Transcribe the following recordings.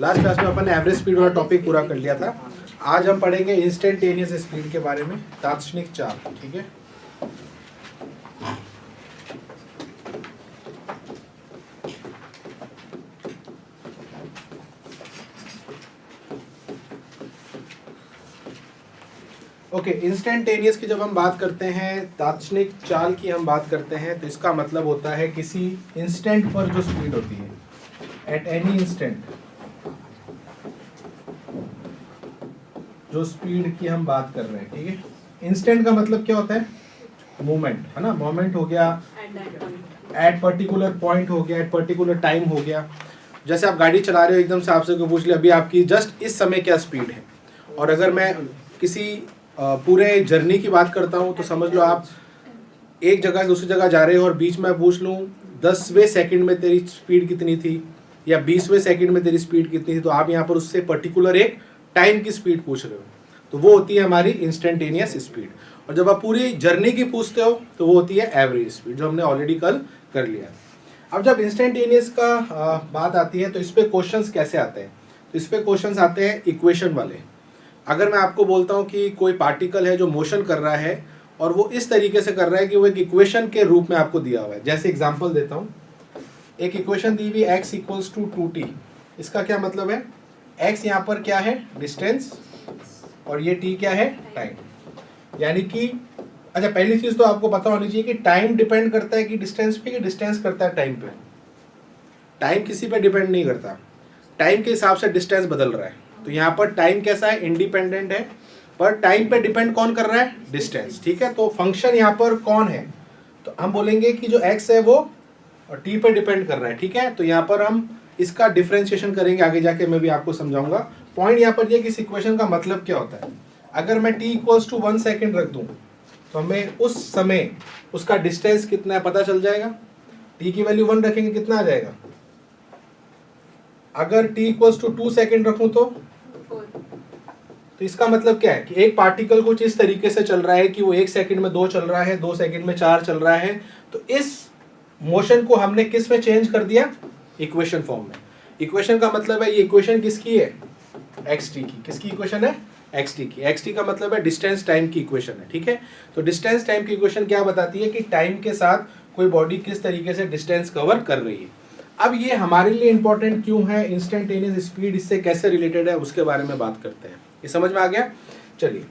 Last class में अपन ने average speed वाला टॉपिक पूरा कर लिया था। आज हम पढ़ेंगे इंस्टेंटेनियस स्पीड के बारे में, तात्क्षणिक चाल। ठीक है, ओके। इंस्टेंटेनियस की जब हम बात करते हैं, तात्क्षणिक चाल की हम बात करते हैं, तो इसका मतलब होता है किसी इंस्टेंट पर जो स्पीड होती है, एट एनी इंस्टेंट जो स्पीड की हम बात कर रहे हैं। ठीक है, इंस्टेंट का मतलब क्या होता है? मोमेंट, है ना। मोमेंट हो गया, एट पर्टिकुलर पॉइंट हो गया, एट पर्टिकुलर टाइम हो गया। जैसे आप गाड़ी चला रहे हो, एकदम से आपसे कोई पूछ लिया अभी आपकी जस्ट इस समय क्या स्पीड है, और अगर मैं किसी पूरे जर्नी की बात करता हूँ तो समझ लो आप एक जगह से दूसरी जगह जा रहे हो और बीच में पूछ लूँ 10वें सेकंड में तेरी स्पीड कितनी थी या 20वें सेकंड में तेरी स्पीड कितनी थी, तो आप यहाँ पर उससे पर्टिकुलर एक टाइम की स्पीड पूछ रहे हो, तो वो होती है हमारी इंस्टेंटेनियस स्पीड। और जब आप पूरी जर्नी की पूछते हो तो वो होती है एवरेज स्पीड, जो हमने ऑलरेडी कल कर लिया। अब जब इंस्टेंटेनियस का बात आती है तो इस पर क्वेश्चंस कैसे आते हैं? तो इस पर क्वेश्चंस आते हैं इक्वेशन वाले। अगर मैं आपको बोलता हूँ कि कोई पार्टिकल है जो मोशन कर रहा है और वो इस तरीके से कर रहा है कि वो एक इक्वेशन के रूप में आपको दिया हुआ है। जैसे एग्जांपल देता हूँ, एक इक्वेशन दी हुई x इक्वल्स टू 2t। इसका क्या मतलब है? x यहाँ पर क्या है? डिस्टेंस, और ये t क्या है? टाइम। यानी कि अच्छा, पहली चीज तो आपको पता होनी चाहिए कि टाइम डिपेंड करता है कि डिस्टेंस पे, कि डिस्टेंस करता है टाइम पे। टाइम किसी पे डिपेंड नहीं करता, टाइम के हिसाब से डिस्टेंस बदल रहा है। तो यहाँ पर टाइम कैसा है? इंडिपेंडेंट है, पर टाइम पे डिपेंड कौन कर रहा है? डिस्टेंस। ठीक है, तो फंक्शन यहाँ पर कौन है? तो हम बोलेंगे कि जो x है वो t पे डिपेंड कर रहा है। ठीक है, तो यहाँ पर हम इसका डिफरेंशिएशन करेंगे, आगे जाके मैं भी आपको समझाऊंगा। पॉइंट यहाँ पर ये कि इस इक्वेशन का मतलब क्या होता है। अगर मैं t इक्वल्स टू 1 सेकेंड रख दूँ तो हमें उस समय उसका डिस्टेंस कितना है पता चल जाएगा। t की वैल्यू 1 रखेंगे, कितना आ जाएगा? अगर t इक्वल्स टू 2 सेकेंड रखूँ तो इसका मतलब क्या है कि एक पार्टिकल कुछ इस तरीके से चल रहा है कि वो 1 सेकंड में 2 चल रहा है, 2 सेकंड में 4 चल रहा है। तो इस मोशन को हमने किस में चेंज कर दिया? इक्वेशन फॉर्म में। इक्वेशन का मतलब है, ये इक्वेशन किसकी है? xt की। किसकी इक्वेशन है? xt की। xt का मतलब है डिस्टेंस टाइम की इक्वेशन है। ठीक है, तो डिस्टेंस टाइम की इक्वेशन क्या बताती है कि टाइम के साथ कोई बॉडी किस तरीके से डिस्टेंस कवर कर रही है। अब ये हमारे लिए इंपॉर्टेंट क्यों है? इंस्टेंटेनियस स्पीड इससे कैसे रिलेटेड है उसके बारे में बात करते हैं। ये समझ में आ गया? चलिए,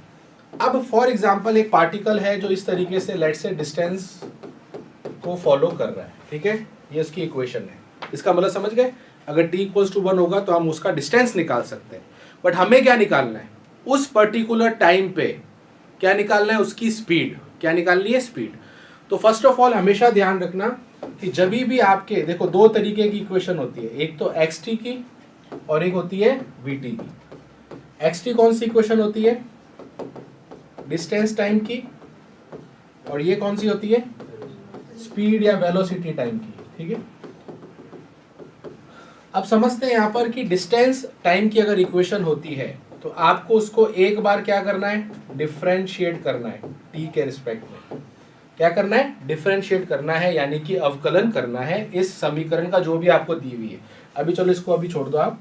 अब फॉर एग्जांपल एक पार्टिकल है जो इस तरीके से लेट्स से डिस्टेंस को फॉलो कर रहा है। ठीक है, ये उसकी इक्वेशन है। इसका मतलब समझ गए? अगर t इक्वल्स टू 1 होगा तो हम उसका डिस्टेंस निकाल सकते हैं, बट हमें क्या निकालना है? उस पर्टिकुलर टाइम पे क्या निकालना है? उसकी स्पीड। क्या निकालनी है? स्पीड। तो फर्स्ट ऑफ ऑल हमेशा ध्यान रखना कि जब भी आपके, देखो दो तरीके की इक्वेशन होती है, एक तो xt की और एक होती है vt की। xt कौन सी इक्वेशन होती है? डिस्टेंस टाइम की, और ये कौन सी होती है? स्पीड या वेलोसिटी टाइम की। ठीक है, अब समझते हैं यहाँ पर कि डिस्टेंस टाइम की अगर इक्वेशन होती है तो आपको उसको एक बार क्या करना है? डिफरेंशिएट करना है t के रिस्पेक्ट में। क्या करना है? डिफरेंशिएट करना है, यानी कि अवकलन करना है इस समीकरण का जो भी आपको दी हुई है। अभी चलो इसको अभी छोड़ दो, आप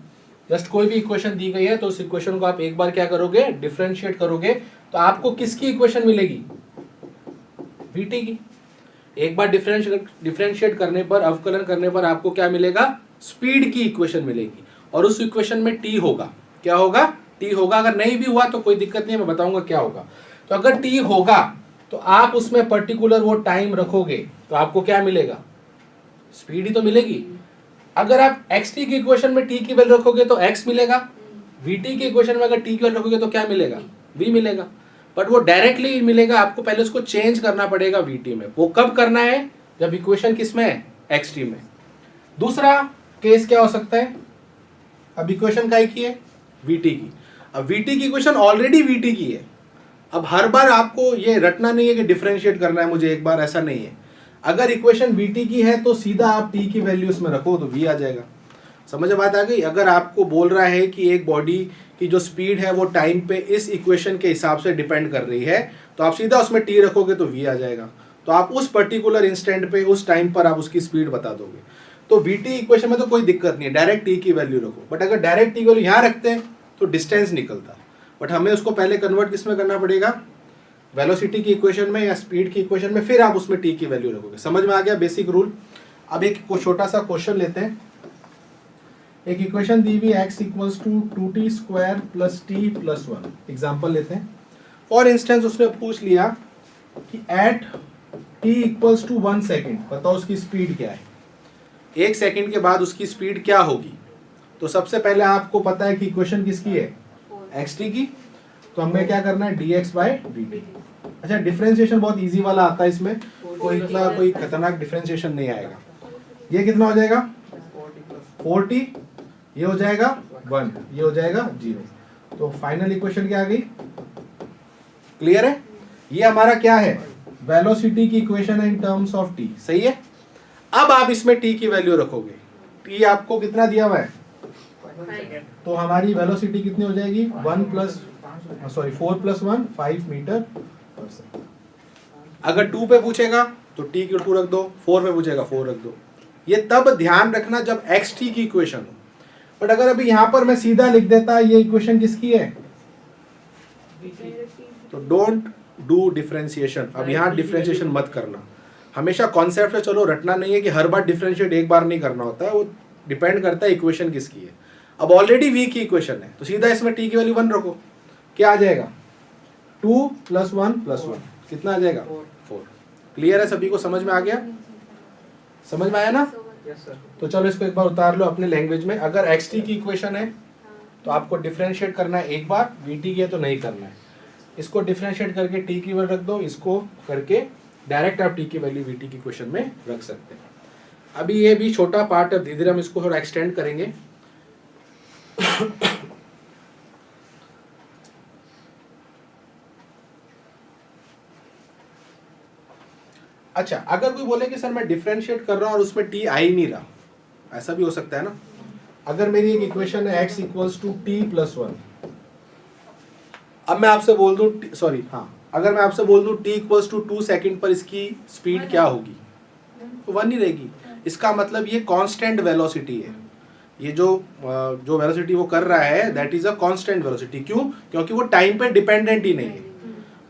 जस्ट कोई भी इक्वेशन दी गई है तो उस इक्वेशन को आप एक बार क्या करोगे? डिफरेंशिएट करोगे, तो आपको किसकी इक्वेशन मिलेगी? vt की। एक बार डिफरेंशिएट करने पर, अवकलन करने पर आपको क्या मिलेगा? स्पीड की इक्वेशन मिलेगी, और उस इक्वेशन में t होगा। क्या होगा? t होगा। अगर नहीं भी हुआ तो कोई दिक्कत नहीं है, मैं बताऊंगा क्या होगा। तो अगर t होगा तो आप उसमें पर्टिकुलर वो टाइम रखोगे तो आपको क्या मिलेगा? स्पीड ही तो मिलेगी। अगर आप xt की इक्वेशन में t की वैल्यू रखोगे तो x मिलेगा, vt की इक्वेशन में अगर t की वैल्यू रखोगे तो क्या मिलेगा? v मिलेगा। बट वो डायरेक्टली मिलेगा, आपको पहले उसको चेंज करना पड़ेगा vt में। वो कब करना है? जब इक्वेशन किस में है? xt में। दूसरा केस क्या हो सकता है? अब इक्वेशन काय की है? vt की। अब vt की इक्वेशन ऑलरेडी vt की है। अब हर बार आपको ये रटना नहीं है कि डिफरेंशिएट करना है मुझे एक बार, ऐसा नहीं है। अगर इक्वेशन vt की है तो सीधा आप t की वैल्यू इसमें रखो तो v आ जाएगा। समझ में बात आ गई? अगर आपको बोल रहा है कि एक बॉडी की जो स्पीड है वो टाइम पे इस इक्वेशन के हिसाब से डिपेंड कर रही है, तो आप सीधा उसमें t रखोगे तो v आ जाएगा। तो आप उस पर्टिकुलर इंस्टेंट पे, उस टाइम पर आप उसकी स्पीड बता दोगे। तो VT इक्वेशन में तो कोई दिक्कत नहीं है, डायरेक्ट T की वैल्यू रखो, बट अगर डायरेक्ट T की वैल्यू यहाँ रखते हैं तो डिस्टेंस निकलता, बट हमें उसको पहले कन्वर्ट किस में करना पड़ेगा, वेलोसिटी की इक्वेशन में या स्पीड की इक्वेशन में, फिर आप उसमें T की वैल्यू रखोगे। समझ में आ गया बेसिक रूल। अब एक छोटा सा क्वेश्चन लेते हैं। एक इक्वेशन दी हुई x equals to 2t square plus t plus 1। Example लेते हैं। फॉर इंस्टेंस उसने पूछ लिया कि at t equals to 1 second बताओ उसकी स्पीड क्या है, 1 सेकेंड के बाद उसकी स्पीड क्या होगी। तो सबसे पहले आपको पता है कि इक्वेशन किसकी है, xt की, तो हमें क्या करना है dx बाय dt। अच्छा, डिफरेंशिएशन बहुत इजी वाला आता है, इसमें कोई खतरनाक डिफरेंशिएशन नहीं आएगा। ये कितना हो जाएगा 40, ये हो जाएगा 1, ये हो जाएगा 0। तो फाइनल इक्वेशन क्या आ गई, क्लियर है। ये हमारा क्या है, वेलोसिटी की इक्वेशन है इन टर्म्स ऑफ t, सही है। अब आप इसमें t की वैल्यू रखोगे, t आपको कितना दिया हुआ है, तो हमारी वेलोसिटी कितनी हो जाएगी 4 प्लस 1 5 मीटर पर सेकंड। अगर 2 पे पूछेगा तो t की 2 रख दो, 4 पे पूछेगा 4 रख दो। ये तब ध्यान रखना जब xt की इक्वेशन हो, बट अगर अभी यहां पर मैं सीधा लिख देता ये इक्वेशन किसकी है, तो डोंट डू डिफरेंशिएशन। अब यहाँ डिफरेंशिएशन मत करना, हमेशा कॉन्सेप्ट है, चलो रटना नहीं है कि हर बार डिफरेंशिएट एक बार नहीं करना होता है, वो डिपेंड करता है इक्वेशन किसकी है। अब ऑलरेडी v की इक्वेशन है तो सीधा इसमें t की वैल्यू 1 रखो, क्या आ जाएगा 2 प्लस 1 प्लस 1 कितना आ जाएगा 4। क्लियर है, सभी को समझ में आ गया, समझ में आया ना। तो चलो इसको एक बार उतार लो अपने लैंग्वेज में। अगर xt की इक्वेशन है तो आपको डिफरेंशिएट करना है एक बार, vt की है तो नहीं करना है। इसको डिफरेंशिएट करके t की वैल्यू रख दो, इसको करके डायरेक्ट आप t की वैल्यू vt की इक्वेशन में रख सकते हैं। अभी ये भी छोटा पार्ट है, धीरे धीरे हम इसको थोड़ा एक्सटेंड करेंगे। अच्छा, अगर कोई बोले कि सर मैं डिफरेंशिएट कर रहा हूं और उसमें t आ ही नहीं रहा, ऐसा भी हो सकता है ना। अगर मेरी एक इक्वेशन है x equals to t plus 1, अब मैं आपसे बोल दूं अगर मैं आपसे बोल दूं t इक्वल्स टू 2 सेकेंड पर इसकी स्पीड क्या होगी, तो 1 ही रहेगी। इसका मतलब ये कांस्टेंट वेलोसिटी है, ये जो वेलोसिटी वो कर रहा है that is a constant velocity. क्यों, क्योंकि वो टाइम पे डिपेंडेंट ही नहीं है।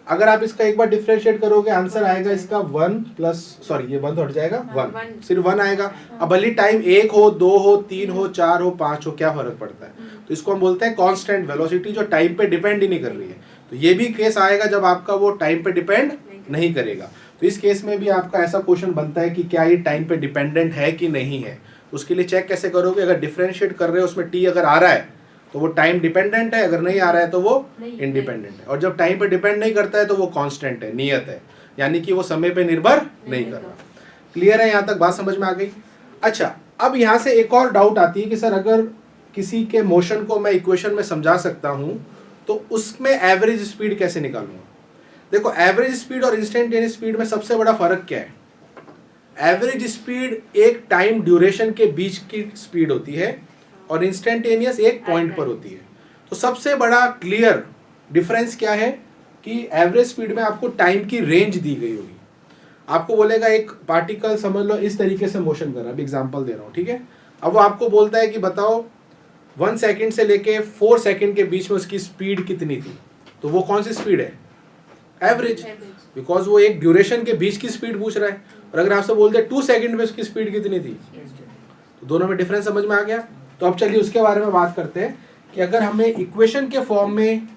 अगर आप इसका एक बार डिफरेंशिएट करोगे आंसर आएगा इसका 1 प्लस ये 1 तो हट जाएगा 1, सिर्फ 1 आएगा। अब भले टाइम 1 हो 2 हो 3 हो 4 हो 5 हो, क्या फर्क पड़ता है। तो इसको हम बोलते हैं कांस्टेंट वेलोसिटी, जो टाइम पे डिपेंड ही नहीं कर रही है। तो ये भी केस आएगा जब आपका वो टाइम पे डिपेंड नहीं करेगा। तो इस केस में भी आपका ऐसा क्वेश्चन बनता है कि क्या ये टाइम पे डिपेंडेंट है कि नहीं है। उसके लिए चेक कैसे करोगे, अगर डिफरेंशिएट कर रहे हो उसमें t अगर आ रहा है तो वो टाइम डिपेंडेंट है, अगर नहीं आ रहा है तो वो इंडिपेंडेंट है। और जब टाइम पे डिपेंड नहीं करता है तो वो कांस्टेंट है, नियत है, यानी कि वो समय पे निर्भर नहीं कर रहा। क्लियर है, यहाँ तक बात समझ में आ गई। अच्छा, अब यहाँ से एक और डाउट आती है कि सर अगर किसी के मोशन को मैं इक्वेशन में समझा सकता हूँ तो उसमें एवरेज स्पीड कैसे निकालूंगा। देखो, एवरेज स्पीड और इंस्टेंटेनियस स्पीड में सबसे बड़ा फर्क क्या है। एवरेज स्पीड एक टाइम ड्यूरेशन के बीच की स्पीड होती है और इंस्टेंटेनियस एक पॉइंट पर होती है। तो सबसे बड़ा क्लियर डिफरेंस क्या है कि एवरेज स्पीड में आपको टाइम की रेंज दी गई होगी। आपको बोलेगा एक पार्टिकल समझ लो इस तरीके से मोशन कर रहा है, अभी एग्जांपल दे रहा हूँ, ठीक है। अब वो आपको बोलता है कि बताओ 1 सेकेंड से लेके 4 सेकेंड के बीच में उसकी स्पीड कितनी थी, तो वो कौन सी स्पीड है, एवरेज, बिकॉज वो एक ड्यूरेशन के बीच की स्पीड पूछ रहा है। और अगर आपसे बोलते हैं 2 सेकेंड में उसकी स्पीड कितनी थी, तो दोनों में डिफरेंस समझ में आ गया। तो अब चलिए उसके बारे में बात करते हैं कि अगर हमें इक्वेशन के फॉर्म में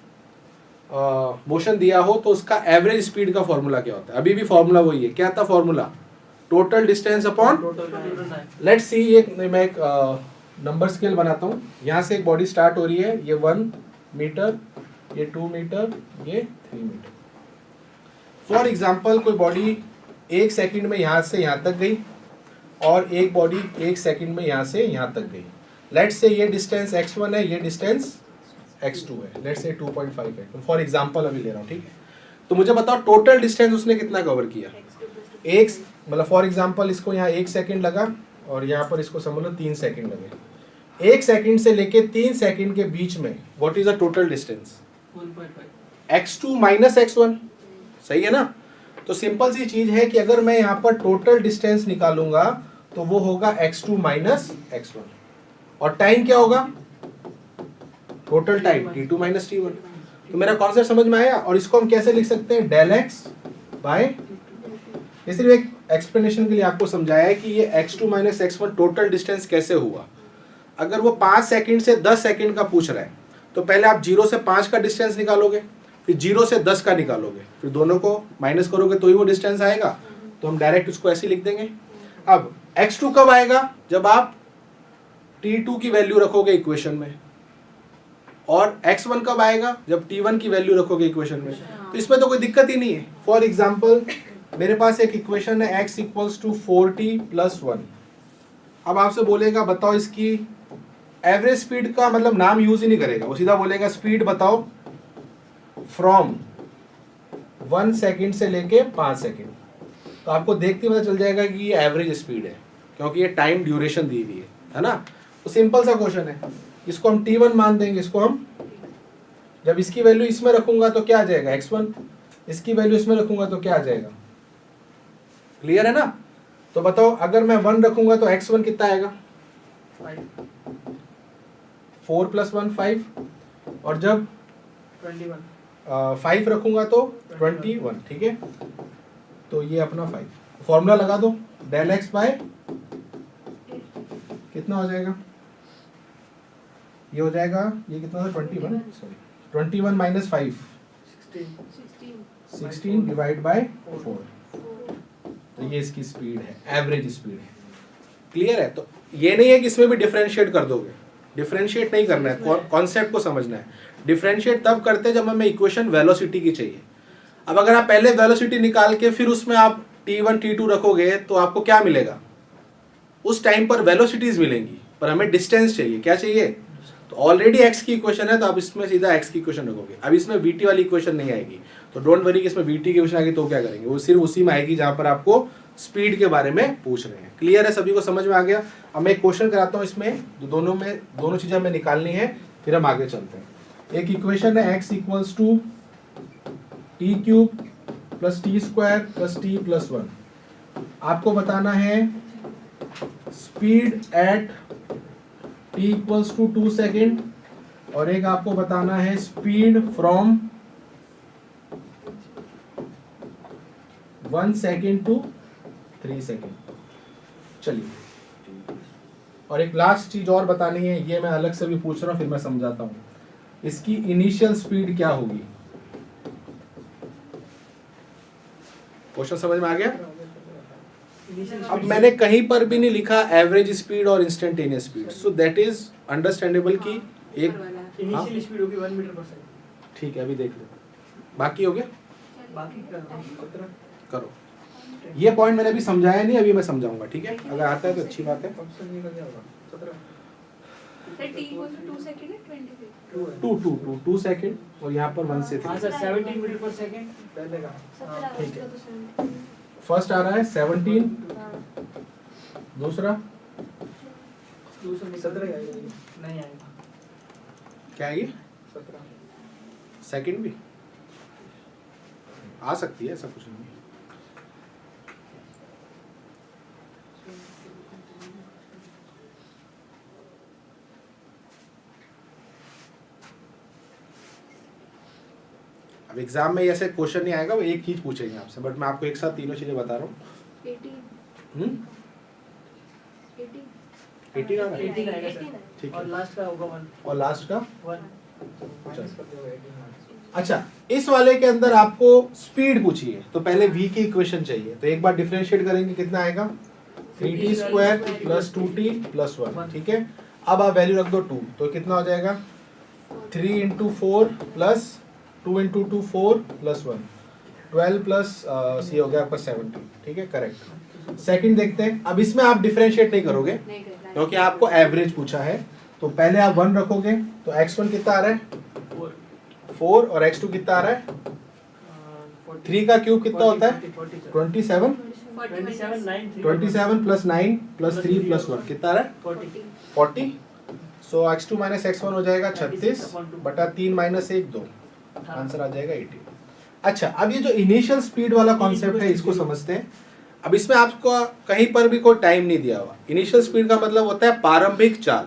मोशन दिया हो तो उसका एवरेज स्पीड का फॉर्मूला क्या होता है। अभी भी फॉर्मूला वही है, क्या था formula, total distance upon, let's see मैं एक नंबर स्केल बनाता हूँ। यहाँ से एक बॉडी स्टार्ट हो रही है, ये 1 मीटर, ये 2 मीटर, ये 3 मीटर। फॉर एग्जाम्पल कोई बॉडी 1 सेकेंड में यहाँ से यहाँ तक गई और एक बॉडी 1 सेकेंड में यहाँ से यहाँ तक गई। लेट्स से ये डिस्टेंस x1 है, ये डिस्टेंस x2 है, लेट्स से 2.5 है, तो फॉर एग्जांपल अभी ले रहा हूँ, ठीक है। तो मुझे बताओ टोटल डिस्टेंस उसने कितना कवर किया, एक मतलब फॉर एग्जांपल इसको यहाँ 1 सेकेंड लगा और यहाँ पर इसको समझ लो 3 सेकेंड लगे। 1 सेकेंड से लेके 3 सेकेंड के बीच में what is the total distance, 1.5 x2 minus x1, सही है ना। तो सिंपल सी चीज है कि अगर मैं यहाँ पर टोटल डिस्टेंस निकालूंगा तो वो होगा x2 माइनस x1, और टाइम क्या होगा, total time t2 minus t1। तो मेरा कॉन्सेप्ट समझ में आया। और इसको हम कैसे लिख सकते हैं, डेल एक्स बाय, ये सिर्फ एक एक्सप्लेनेशन के लिए आपको समझाया है कि ये x2 minus x1 total distance कैसे हुआ। अगर वो 5 सेकंड से 10 सेकंड का पूछ रहा है तो पहले आप 0 से 5 का डिस्टेंस निकालोगे, फिर 0 से 10 का निकालोगे, फिर दोनों को माइनस करोगे तो ही वो डिस्टेंस आएगा। तो हम डायरेक्ट उसको ऐसे लिख देंगे। अब x2 कब आएगा, जब आप t2 की वैल्यू रखोगे इक्वेशन में, और x1 कब आएगा, जब t1 की वैल्यू रखोगे इक्वेशन में। तो इसमें तो कोई दिक्कत ही नहीं है। फॉर एग्जाम्पल मेरे पास एक इक्वेशन है x equals to 4t plus 1। अब आपसे बोलेगा बताओ इसकी एवरेज स्पीड का मतलब नाम यूज ही नहीं करेगा, वो सीधा बोलेगा स्पीड बताओ फ्रॉम 1 सेकंड से लेके 5 सेकंड। तो आपको देखते पता चल जाएगा कि ये एवरेज स्पीड है, क्योंकि ये टाइम ड्यूरेशन दी हुई है ना। तो सिंपल सा क्वेश्चन है, इसको हम t1 मान देंगे, इसको हम जब इसकी वैल्यू इसमें रखूंगा तो क्या आ जाएगा x1, इसकी वैल्यू इसमें रखूंगा तो क्या आ जाएगा, क्लियर है ना। तो बताओ अगर मैं 1 रखूंगा तो x1 कितना आएगा, 4 प्लस 1 5, और जब 5 रखूंगा तो 21, ठीक है। तो ये अपना 5 फॉर्मूला लगा दो, डेल एक्स बाय कितना हो जाएगा, ये हो जाएगा, ये कितना था 21, सॉरी 21 माइनस 5 16 डिवाइड बाय 4। तो ये इसकी स्पीड है, एवरेज स्पीड है। क्लियर है। तो ये नहीं है कि इसमें भी डिफरेंशिएट कर दोगे, डिफरेंशिएट नहीं करना है, कॉन्सेप्ट को समझना है। डिफरेंशिएट तब करते हैं जब हमें इक्वेशन वेलोसिटी की चाहिए। अब अगर आप पहले वेलोसिटी निकाल के फिर उसमें आप t1 t2 रखोगे तो आपको क्या मिलेगा, उस टाइम पर वेलोसिटीज मिलेंगी, पर हमें डिस्टेंस चाहिए। क्या चाहिए, तो ऑलरेडी x की इक्वेशन है तो आप इसमें सीधा x की इक्वेशन रखोगे। अब इसमें vt वाली इक्वेशन नहीं आएगी, तो डोंट वरी कि इसमें vt की इक्वेशन आएगी तो क्या करेंगे, वो सिर्फ उसी में आएगी जहां पर आपको स्पीड के बारे में पूछ रहे हैं। क्लियर है, सभी को समझ में आ गया। अब मैं एक क्वेश्चन कराता हूँ, इसमें जो दोनों चीजें हमें निकालनी है, फिर हम आगे चलते हैं। एक इक्वेशन है x equals to t cube plus t square plus t plus 1। आपको बताना है speed at t equals to 2 second, और एक आपको बताना है speed from 1 second to 3 second. चलिए, और एक लास्ट चीज और बतानी है, ये मैं अलग से भी पूछ रहा हूं, फिर मैं समझाता हूं। इसकी इनिशियल स्पीड क्या होगी, क्वेश्चन समझ में आ गया। अब मैंने कहीं पर भी नहीं लिखा एवरेज स्पीड और instantaneous speed, so that is understandable कि एक इनिशियल स्पीड होगी 1 मीटर पर सेकंड। ठीक है, अभी देख लो, बाकी हो गया, बाकी करो। ये पॉइंट मैंने अभी समझाया नहीं, अभी मैं समझाऊंगा, ठीक है। अगर आता है तो अच्छी बात है। ऑप्शन ये का क्या होगा 17 t इक्वल टू 2 सेकंड है 23 2 सेकेंड, और यहाँ पर 1 से 3। हां सर 17 मीटर पर सेकंड पहले का। 17 ठीक है। उसका तो 17 फर्स्ट आ रहा है 17, दूसरा 17 नहीं आएगा, क्या है, ये 17 सेकंड भी आ सकती है, ऐसा कुछ नहीं है। अब एग्जाम में ऐसे क्वेश्चन नहीं आएगा, वो एक चीज पूछेंगे आपसे, बट मैं आपको एक साथ तीनों चीजें बता रहा हूँ। 18 18 आ रहा है, 18 आएगा सर, ठीक और है, लास्ट का होगा 1 और लास्ट का 1 माइनस कर दो 18। अच्छा। इस वाले के अंदर आपको स्पीड पूछी है, तो पहले v की इक्वेशन चाहिए, तो एक बार डिफरेंशिएट करेंगे, कितना आएगा 3t square plus 2t plus 1, ठीक है। अब आप वैल्यू रख दो 2, तो कितना हो जाएगा 3 into 4 plus 2 into 2 4 plus 1 12 plus C हो गया आपका 17, ठीक है, करेक्ट। सेकंड देखते हैं। अब इसमें आप डिफरेंशिएट नहीं करोगे नहीं करना क्योंकि आपको एवरेज पूछा है, तो पहले आप 1 रखोगे, तो x1 कितना आ रहा है 4, और x2 कितना आ रहा है 3 का क्यूब कितना होता है 27 27 प्लस 9 प्लस 3 प्लस 1 कितना आ रहा है 40। सो x2 माइनस x1 हो जाएगा 36 बटा 3 माइनस 1 2, आंसर आ जाएगा 18। अच्छा, अब ये जो इनिशियल स्पीड वाला कॉन्सेप्ट है इसको समझते हैं। अब इसमें आपको कहीं पर भी कोई टाइम नहीं दिया हुआ। इनिशियल स्पीड का मतलब होता है प्रारंभिक चाल,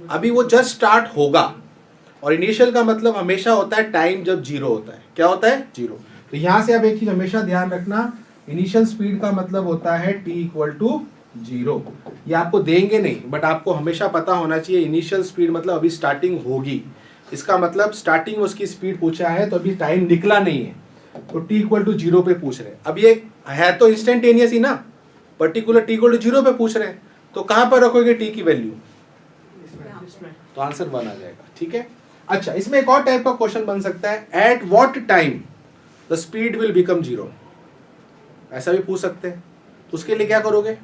अभी वो जस्ट स्टार्ट होगा। और इनिशियल का मतलब हमेशा होता है टाइम जब जीरो होता है। क्या होता है? जीरो। तो यहां से आप एक चीज हमेशा ध्यान रखना, इनिशियल स्पीड का मतलब होता है t इक्वल टू जीरो। ये आपको देंगे नहीं, बट आपको हमेशा पता होना चाहिए इनिशियल स्पीड मतलब अभी स्टार्टिंग होगी। इसका मतलब स्टार्टिंग में उसकी स्पीड पूछा है तो अभी टाइम निकला नहीं है, तो t इक्वल टू जीरो पे पूछ रहे हैं। अब ये है तो इंस्टेंटेनियस ही ना, particular t equal to zero पे पूछ रहे हैं, तो कहां पर रखोगे t की वैल्यू? इसमें तो आंसर 1 आ जाएगा। ठीक है। अच्छा, इसमें एक और टाइप का क्वेश्चन बन सकता है, at what time the speed will become zero. ऐसा भी पूछ सकते हैं। तो उसके लिए क्या करोगे,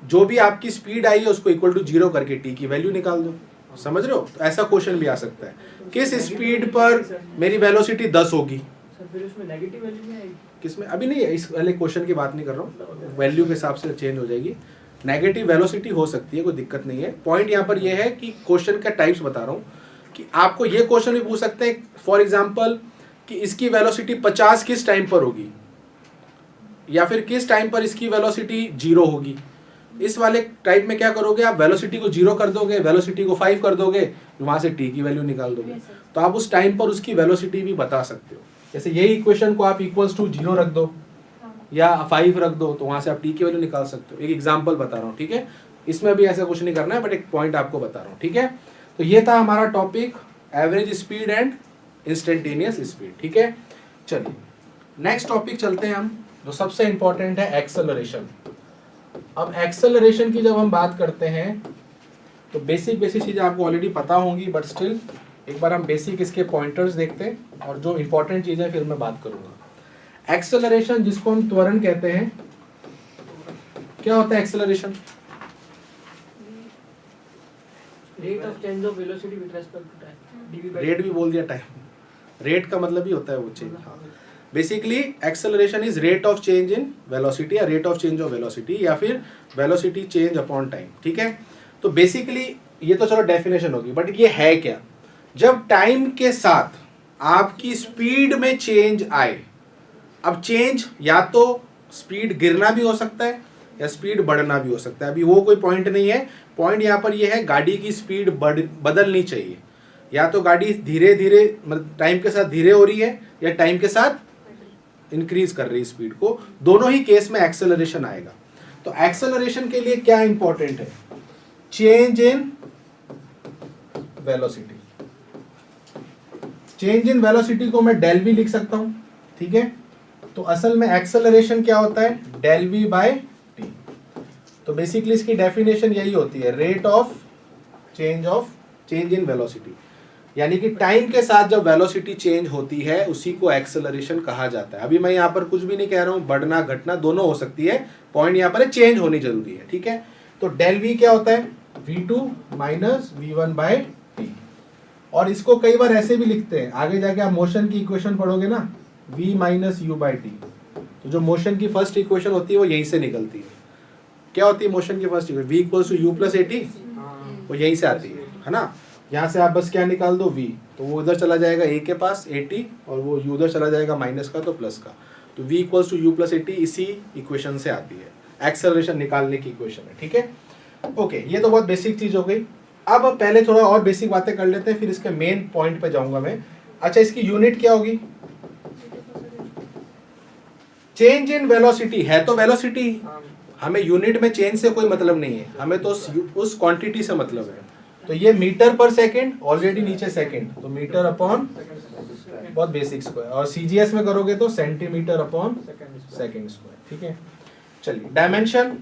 जो भी आपकी स्पीड आई है उसको इक्वल टू जीरो करके t की वैल्यू निकाल दो। समझ रहे हो? तो ऐसा क्वेश्चन भी आ सकता है, किस स्पीड पर मेरी वेलोसिटी 10 होगी। सर फिर उसमें नेगेटिव वैल्यू नहीं आएगी? किसमें? अभी नहीं है, इस वाले क्वेश्चन की बात नहीं कर रहा हूँ, वैल्यू के हिसाब से चेंज हो जाएगी। नेगेटिव वेलोसिटी हो सकती है, कोई दिक्कत नहीं है। पॉइंट यहाँ पर यह है कि क्वेश्चन का टाइप्स बता रहा हूँ कि आपको ये क्वेश्चन भी पूछ सकते हैं, फॉर एग्जाम्पल कि इसकी वेलोसिटी 50 किस टाइम पर होगी, या फिर किस टाइम पर इसकी वेलोसिटी जीरो होगी। इस वाले टाइप में क्या करोगे, आप वेलोसिटी को जीरो कर दोगे, वेलोसिटी को 5 कर दोगे, वहां से t की वैल्यू निकाल दोगे। तो आप उस टाइम पर उसकी वेलोसिटी भी बता सकते हो। जैसे यही इक्वेशन को आप इक्वल्स टू जीरो रख दो या 5 रख दो, तो वहां से आप t की वैल्यू निकाल सकते हो। एक एग्जांपल बता रहा हूँ, ठीक है। इसमें भी ऐसा कुछ नहीं करना है, बट एक पॉइंट आपको बता रहा हूँ, ठीक है। तो ये था हमारा topic, average speed and instantaneous speed, ठीक है। चलिए नेक्स्ट टॉपिक चलते हैं हम, जो सबसे इंपॉर्टेंट है, एक्सेलरेशन। अब एक्सेलरेशन की जब हम बात करते हैं तो बेसिक चीजें आपको ऑलरेडी पता होंगी, बट स्टिल एक बार हम बेसिक इसके पॉइंटर्स देखते हैं और जो इंपॉर्टेंट चीजें फिर मैं बात करूंगा। एक्सेलरेशन, जिसको हम त्वरण कहते हैं, क्या होता है acceleration? Rate of change of velocity with respect to time. Rate भी बोल दिया, टाइम। रेट का मतलब ही होता है वो change. Basically acceleration is rate of change in velocity या rate of change of velocity या फिर वेलोसिटी चेंज अपॉन टाइम, ठीक है। तो बेसिकली ये तो चलो डेफिनेशन होगी, बट ये है क्या? जब टाइम के साथ आपकी स्पीड में चेंज आए। अब चेंज या तो स्पीड गिरना भी हो सकता है या स्पीड बढ़ना भी हो सकता है, अभी वो कोई पॉइंट नहीं है। पॉइंट यहाँ पर ये है, गाड़ी की स्पीड बदलनी चाहिए, या तो गाड़ी धीरे धीरे मतलब टाइम के साथ धीरे हो रही है या टाइम के साथ इंक्रीज कर रही है स्पीड को, दोनों ही केस में एक्सेलरेशन आएगा। तो एक्सेलरेशन के लिए क्या इंपॉर्टेंट है? Change in velocity. Change in velocity को मैं डेल वी लिख सकता हूं, ठीक है। तो असल में एक्सेलरेशन क्या होता है? Del v by t. तो बेसिकली इसकी डेफिनेशन यही होती है, rate of change in velocity, यानी कि टाइम के साथ जब वेलोसिटी चेंज होती है उसी को एक्सेलरेशन कहा जाता है। अभी मैं यहाँ पर कुछ भी नहीं कह रहा हूँ, बढ़ना घटना दोनों हो सकती है, पॉइंट यहाँ पर चेंज होनी जरूरी है, ठीक है। तो डेल वी क्या होता है? v2 minus v1 bye T. और इसको कई बार ऐसे भी लिखते हैं, आगे जाके आप मोशन की इक्वेशन पढ़ोगे ना, v minus you by T. तो जो मोशन की फर्स्ट इक्वेशन होती है वो यहीं से निकलती है। क्या होती है मोशन की first equation? v equals to u plus a t, वो यहीं से आती है ना। यहाँ से आप बस क्या निकाल दो, v, तो वो उधर चला जाएगा a के पास ए टी, और वो u उधर चला जाएगा माइनस का तो प्लस का। तो v equals to u plus a t इसी इक्वेशन से आती है, एक्सेलरेशन निकालने की इक्वेशन है, ठीक है। ओके, ये तो बहुत बेसिक चीज हो गई। अब पहले थोड़ा और बेसिक बातें कर लेते हैं, फिर इसके मेन पॉइंट पे जाऊंगा मैं। अच्छा, इसकी यूनिट क्या होगी? चेंज इन वेलोसिटी है तो वेलोसिटी, हमें यूनिट में चेंज से कोई मतलब नहीं है, हमें तो उस क्वांटिटी से मतलब है। तो ये मीटर पर सेकंड, ऑलरेडी नीचे सेकंड, तो मीटर अपॉन बहुत बेसिक स्क्वायर, और सीजीएस में करोगे तो सेंटीमीटर अपॉन सेकंड स्क्वायर, ठीक है। चलिए, डायमेंशन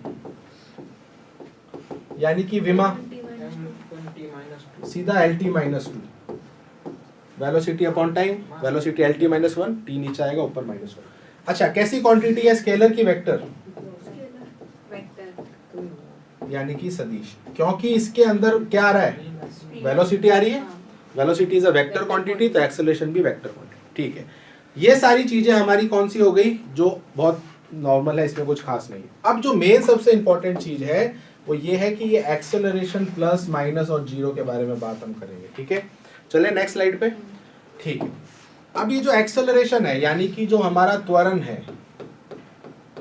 यानी कि विमा, सीधा L T minus two, velocity upon time, velocity L T minus one, T नीचे आएगा ऊपर माइनस वन। अच्छा, कैसी क्वांटिटी है? स्केलर की वेक्टर, यानी कि सदिश, क्योंकि इसके अंदर क्या आ रहा है? वेलोसिटी आ रही है। Velocity is a vector quantity, तो एक्सेलरेशन भी वेक्टर क्वांटिटी, ठीक है। ये सारी चीजें हमारी कौन सी हो गई, जो बहुत नॉर्मल है, इसमें कुछ खास नहीं है। अब जो मेन सबसे इंपॉर्टेंट चीज है वो ये है कि ये एक्सेलरेशन प्लस माइनस और जीरो के बारे में बात हम करेंगे, ठीक है। चले नेक्स्ट स्लाइड पे, ठीक है। अब ये जो एक्सेलरेशन है, यानी कि जो हमारा त्वरण है,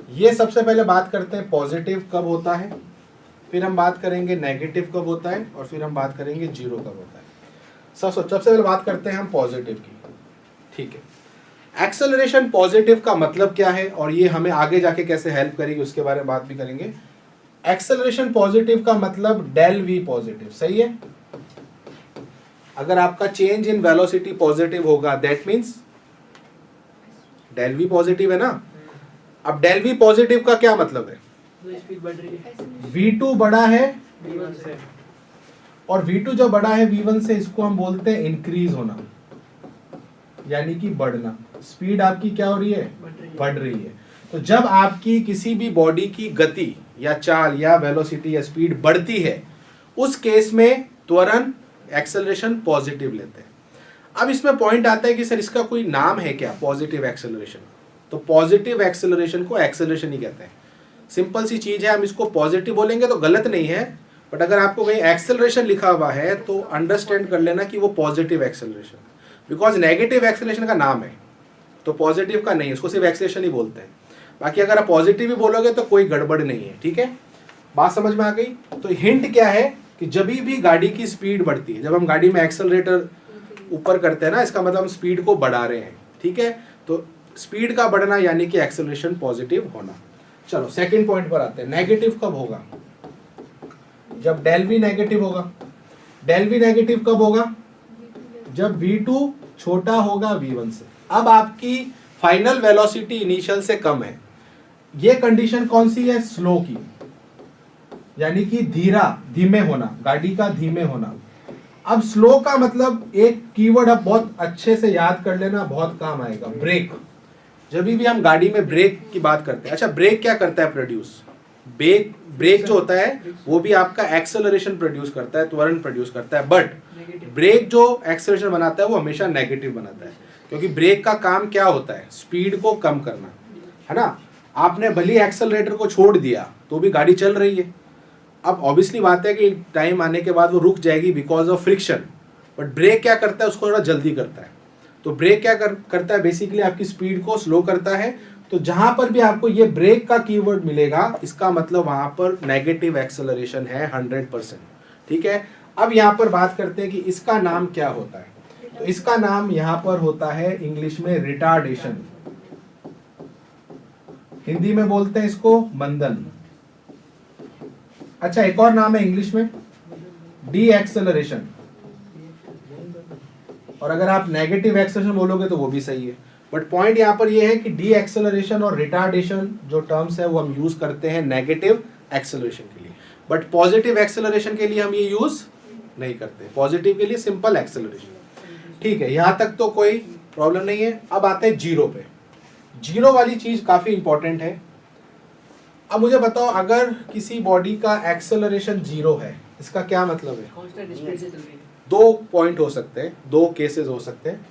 ये सबसे पहले बात करते हैं पॉजिटिव कब होता है, फिर हम बात करेंगे नेगेटिव कब होता है, और फिर हम बात करेंगे जीरो कब होता है। सबसे पहले बात करते हैं हम पॉजिटिव की। ठीक है, एक्सेलरेशन पॉजिटिव का मतलब क्या है और ये हमें आगे जाके कैसे हेल्प करेगी उसके बारे में बात भी करेंगे। एक्सेलरेशन पॉजिटिव का मतलब डेल वी पॉजिटिव, सही है। अगर आपका चेंज इन वेलोसिटी पॉजिटिव होगा that means del v positive है ना। अब डेल वी पॉजिटिव का क्या मतलब है, स्पीड बढ़ रही है, v2 बड़ा है v1 से, और v2 जो बड़ा है v1 से, इसको हम बोलते हैं इंक्रीज होना, यानी कि बढ़ना। स्पीड आपकी क्या हो रही है, बढ़ रही है। तो जब आपकी किसी भी बॉडी की गति या चाल या वेलोसिटी या स्पीड बढ़ती है, उस केस में त्वरण एक्सेलरेशन पॉजिटिव लेते हैं। अब इसमें पॉइंट आता है कि सर इसका कोई नाम है क्या, पॉजिटिव एक्सेलरेशन। तो पॉजिटिव एक्सेलरेशन को एक्सेलरेशन ही कहते हैं। सिंपल सी चीज है, हम इसको पॉजिटिव बोलेंगे तो गलत नहीं है, बट अगर आपको कहीं एक्सेलरेशन लिखा हुआ है तो अंडरस्टैंड कर लेना कि वो positive acceleration, because negative acceleration का नाम है तो पॉजिटिव का नहीं, उसको सिर्फ एक्सेलरेशन ही बोलते हैं। बाकी अगर आप पॉजिटिव ही बोलोगे तो कोई गड़बड़ नहीं है। ठीक है, बात समझ में आ गई। तो हिंट क्या है कि जब भी गाड़ी की स्पीड बढ़ती है, जब हम गाड़ी में एक्सेलरेटर ऊपर करते हैं ना, इसका मतलब हम स्पीड को बढ़ा रहे हैं। ठीक है, तो स्पीड का बढ़ना यानी कि एक्सेलरेशन पॉजिटिव होना। चलो सेकंड पॉइंट पर आते हैं, नेगेटिव कब होगा, जब डेल वी नेगेटिव होगा। डेल वी नेगेटिव कब होगा, जब v2 छोटा होगा v1 से। अब आपकी फाइनल वेलोसिटी इनिशियल से कम है, ये कंडीशन कौन सी है, स्लो की, यानी कि धीमे होना, गाड़ी का धीमे होना। अब स्लो का मतलब एक कीवर्ड आप बहुत अच्छे से याद कर लेना, बहुत काम आएगा, ब्रेक। जब भी हम गाड़ी में ब्रेक की बात करते हैं, अच्छा ब्रेक क्या करता है, प्रोड्यूस, ब्रेक जो होता है वो भी आपका एक्सेलरेशन प्रोड्यूस करता है, त्वरण प्रोड्यूस करता है, बट ब्रेक जो एक्सेलरेशन बनाता है वो हमेशा नेगेटिव बनाता है, क्योंकि ब्रेक का काम क्या होता है, स्पीड को कम करना, है ना। आपने भले एक्सेलरेटर को छोड़ दिया तो भी गाड़ी चल रही है। अब ऑब्वियसली बात है कि टाइम आने के बाद वो रुक जाएगी because of friction, but brake क्या करता है, उसको थोड़ा जल्दी करता है। तो ब्रेक क्या करता है, बेसिकली आपकी स्पीड को स्लो करता है। तो जहां पर भी आपको ये ब्रेक का कीवर्ड मिलेगा, इसका मतलब वहां पर नेगेटिव एक्सेलरेशन है 100%। ठीक है, अब यहां पर बात करते हैं कि इसका नाम क्या होता है। तो इसका नाम यहां पर होता है इंग्लिश में रिटार्डेशन, हिंदी में बोलते हैं इसको मंदन। अच्छा एक और नाम है इंग्लिश में, डी एक्सेलरेशन, और अगर आप नेगेटिव एक्सेलरेशन बोलोगे तो वो भी सही है। बट पॉइंट यहाँ पर ये है कि डी एक्सेलरेशन और रिटार्डेशन जो टर्म्स है वो हम यूज करते हैं नेगेटिव एक्सेलरेशन के लिए, बट पॉजिटिव एक्सेलरेशन के लिए हम ये यूज नहीं करते, पॉजिटिव के लिए सिंपल एक्सेलरेशन। ठीक है, यहाँ तक तो कोई प्रॉब्लम नहीं है। अब आते हैं जीरो पे। जीरो वाली चीज काफी इंपॉर्टेंट है। अब मुझे बताओ, अगर किसी बॉडी का एक्सेलरेशन जीरो है, इसका क्या मतलब है, कांस्टेंट स्पीड से चल रही है। दो पॉइंट हो सकते हैं, दो केसेस हो सकते हैं।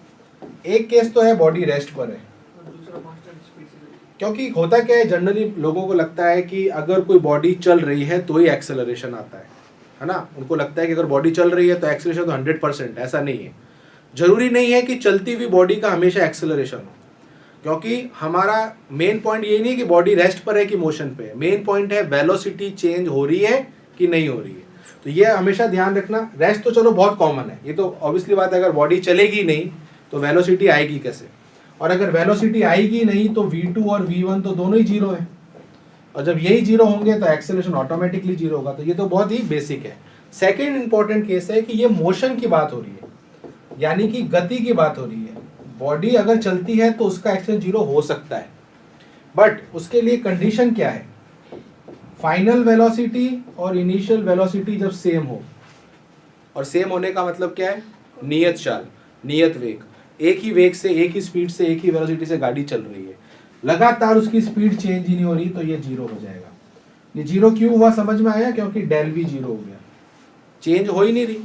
एक केस तो है बॉडी रेस्ट पर है, और दूसरा कांस्टेंट स्पीड से चल रही है। क्योंकि होता क्या है, जनरली लोगों को लगता है कि अगर कोई बॉडी चल रही है तो ही एक्सेलरेशन आता है ना। उनको लगता है कि अगर बॉडी चल रही है तो एक्सेलरेशन तो 100%, ऐसा नहीं है। जरूरी नहीं है कि चलती हुई बॉडी का हमेशा एक्सेलरेशन हो, क्योंकि हमारा मेन पॉइंट ये नहीं है कि बॉडी रेस्ट पर है कि मोशन पे है। मेन पॉइंट है वेलोसिटी चेंज हो रही है कि नहीं हो रही है। तो ये हमेशा ध्यान रखना। रेस्ट तो चलो बहुत कॉमन है, ये तो ऑब्वियसली बात है, अगर बॉडी चलेगी नहीं तो वेलोसिटी आएगी कैसे, और अगर वेलोसिटी आएगी नहीं तो v2 और v1 तो दोनों ही जीरो है, और जब यही जीरो होंगे तो एक्सेलरेशन ऑटोमेटिकली जीरो होगा। तो ये तो बहुत ही बेसिक है। सेकेंड इंपॉर्टेंट केस है कि ये मोशन की बात हो रही है, यानी कि गति की बात हो रही है। बॉडी अगर चलती है तो उसका एक्सेलरेशन जीरो हो सकता है, बट उसके लिए कंडीशन क्या है, फाइनल वेलोसिटी और इनिशियल वेलोसिटी जब सेम हो। और सेम होने का मतलब क्या है, नियत चाल, नियत वेग, एक ही वेग से, एक ही स्पीड से, एक ही वेलोसिटी से गाड़ी चल रही है, लगातार उसकी स्पीड चेंज ही नहीं हो रही, तो ये जीरो हो जाएगा। ये जीरो क्यों हुआ समझ में आया, क्योंकि डेल वी जीरो हो गया, चेंज हो ही नहीं रही।